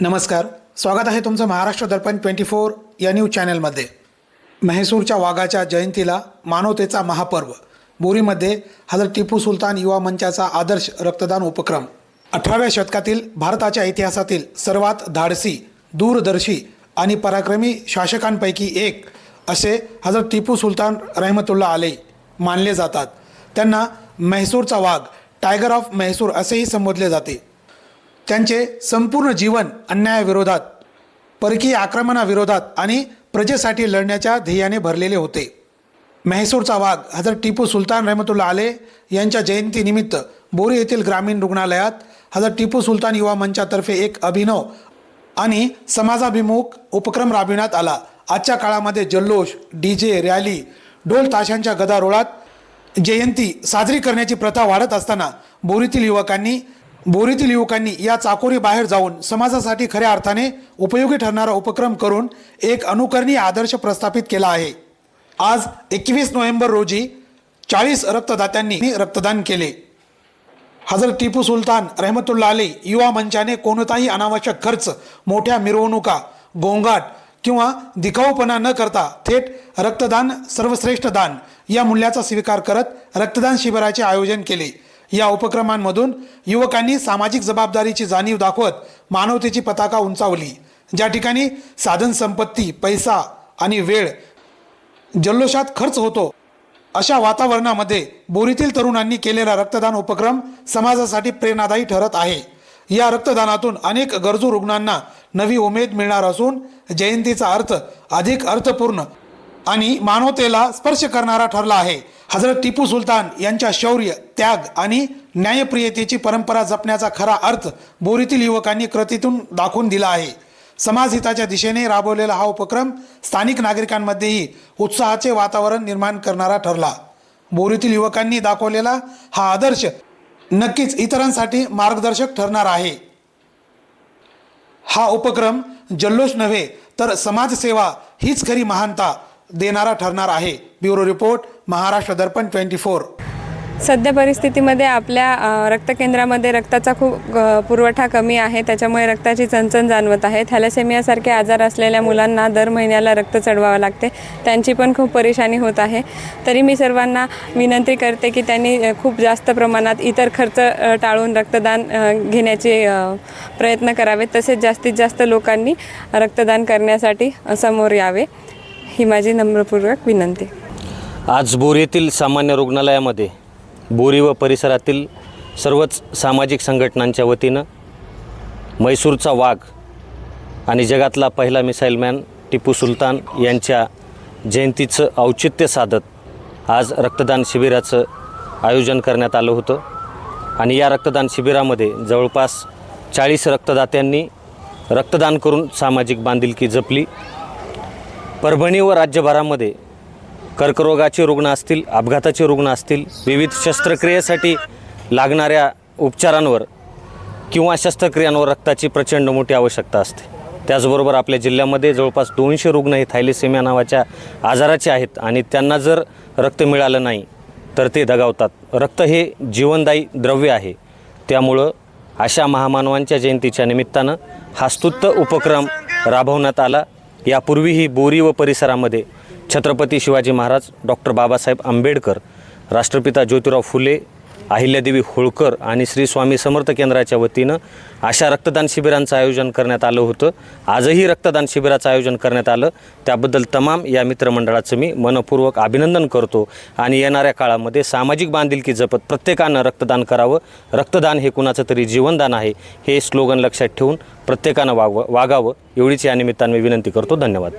नमस्कार, स्वागत आहे तुमचं महाराष्ट्र दर्पण 24 या न्यूज चॅनलमध्ये। म्हैसूरच्या वाघाच्या जयंतीला मानवतेचा महापर्व बोरीमध्ये हजरत टिपू सुलतान युवा मंचाचा आदर्श रक्तदान उपक्रम। 18व्या शतकातील भारताच्या इतिहासातील सर्वात धाडसी, दूरदर्शी आणि पराक्रमी शासकांपैकी एक असे हजरत टिपू सुलतान रहमतुल्लाह अलैह मानले जातात। त्यांना म्हैसूरचा वाघ, टायगर ऑफ म्हैसूर असेही संबोधले जाते। त्यांचे संपूर्ण जीवन अन्यायाविरोधात, परकीय आक्रमणाविरोधात आणि प्रजेसाठी लढण्याच्या ध्येयाने भरलेले होते। म्हैसूरचा वाघ हजरत टिपू सुलतान रहमतुल्लाह अलैह यांच्या जयंतीनिमित्त बोरी येथील ग्रामीण रुग्णालयात हजरत टिपू सुलतान युवा मंचातर्फे एक अभिनव आणि समाजाभिमुख उपक्रम राबविण्यात आला। आजच्या काळामध्ये जल्लोष, डीजे, रॅली, ढोल ताशांच्या गदारोळात जयंती साजरी करण्याची प्रथा वाढत असताना बोरीतील युवकांनी या चाकोरी बाहेर जाऊन समाजासाठी खऱ्या अर्थाने उपयोगी ठरणारा उपक्रम करून एक अनुकरणीय आदर्श प्रस्थापित केला आहे। आज 21 नोव्हेंबर रोजी 40 रक्तदात्यांनी रक्तदान केले। हजरत टिपू सुलतान रहमतुल्लाह अलैह युवा मंचाने कोणताही अनावश्यक खर्च, मोठ्या मिरवणुका, गोंगाट किंवा दिखाऊपणा न करता थेट रक्तदान सर्वश्रेष्ठ दान या मूल्याचा स्वीकार करत रक्तदान शिबिराचे आयोजन केले। या उपक्रमांमधून युवकांनी सामाजिक जबाबदारीची जाणीव दाखवत मानवतेची पताका उंचावली। ज्या ठिकाणी साधन संपत्ती, पैसा आणि वेळ जल्लोषात खर्च होतो, अशा वातावरणामध्ये बोरीतील तरुणांनी केलेला रक्तदान उपक्रम समाजासाठी प्रेरणादायी ठरत आहे। या रक्तदानातून अनेक गरजू रुग्णांना नवी उमेद मिळणार असून जयंतीचा अर्थ अधिक अर्थपूर्ण आणि मानवतेला स्पर्श करणारा ठरला आहे। हजरत टिपू सुलतान यांच्या शौर्य, त्याग आणि न्यायप्रियतेची परंपरा जपण्याचा खरा अर्थ बोरीतील युवकांनी कृतीतून दाखवून दिला आहे। समाजहिताच्या दिशेने राबवलेला हा उपक्रम स्थानिक नागरिकांमध्येही उत्साहाचे वातावरण निर्माण करणारा ठरला। बोरीतील युवकांनी दाखवलेला हा आदर्श नक्कीच इतरांसाठी मार्गदर्शक ठरणार आहे। हा उपक्रम जल्लोष नव्हे तर समाजसेवा हीच खरी महानता देणारा ठरणार आहे। ब्युरो रिपोर्ट, महाराष्ट्र दर्पण 24। सध्या परिस्थितीमध्ये आपल्या रक्तकेंद्रामध्ये रक्ताचा खूप पुरवठा कमी आहे, त्याच्यामुळे रक्ताची चणचण जाणवत आहे। थॅलेसेमियासारखे आजार असलेल्या मुलांना दर महिन्याला रक्त चढवावे लागते, त्यांची पण खूप परेशानी होत आहे। तरी मी सर्वांना विनंती करते की त्यांनी खूप जास्त प्रमाणात इतर खर्च टाळून रक्तदान घेण्याचे प्रयत्न करावे, तसेच जास्तीत जास्त लोकांनी रक्तदान करण्यासाठी समोर यावे, ही माझी नम्रपूर्वक विनंती। आज बोरी येथील सामान्य रुग्णालयामध्ये बोरी व परिसरातील सर्वच सामाजिक संघटनांच्या वतीनं म्हैसूरचा वाघ आणि जगातला पहिला मिसाईल मॅन टिपू सुलतान यांच्या जयंतीचं औचित्य साधत आज रक्तदान शिबिराचं आयोजन करण्यात आलं होतं। आणि या रक्तदान शिबिरामध्ये जवळपास 40 रक्तदात्यांनी रक्तदान करून सामाजिक बांधिलकी जपली। परभणी व राज्यभरामध्ये कर्करोगाचे रुग्ण असतील, अपघाताचे रुग्ण असतील, विविध शस्त्रक्रियेसाठी लागणाऱ्या उपचारांवर किंवा शस्त्रक्रियांवर रक्ताची प्रचंड मोठी आवश्यकता असते। त्याचबरोबर आपल्या जिल्ह्यामध्ये जवळपास 200 रुग्ण हे थॅलेसेमिया नावाच्या आजाराचे आहेत आणि त्यांना जर रक्त मिळालं नाही तर ते दगावतात। रक्त हे जीवनदायी द्रव्य आहे, त्यामुळं अशा महामानवांच्या जयंतीच्या निमित्तानं हा स्तुत्य उपक्रम राबवण्यात आला। यापूर्वीही बोरी व परिसरामध्ये छत्रपती शिवाजी महाराज, डॉक्टर बाबासाहेब आंबेडकर, राष्ट्रपिता ज्योतिराव फुले, अहिल्यादेवी होळकर आणि श्री स्वामी समर्थ केंद्राच्या वतीनं अशा रक्तदान शिबिरांचं आयोजन करण्यात आलं होतं। आजही रक्तदान शिबिराचं आयोजन करण्यात आलं, त्याबद्दल तमाम या मित्रमंडळाचं मी मनपूर्वक अभिनंदन करतो। आणि येणाऱ्या काळामध्ये सामाजिक बांधिलकी जपत प्रत्येकानं रक्तदान करावं। रक्तदान हे कुणाचं तरी जीवनदान आहे, हे स्लोगन लक्षात ठेवून प्रत्येकानं वागावं, एवढीच या निमित्ताने मी विनंती करतो। धन्यवाद।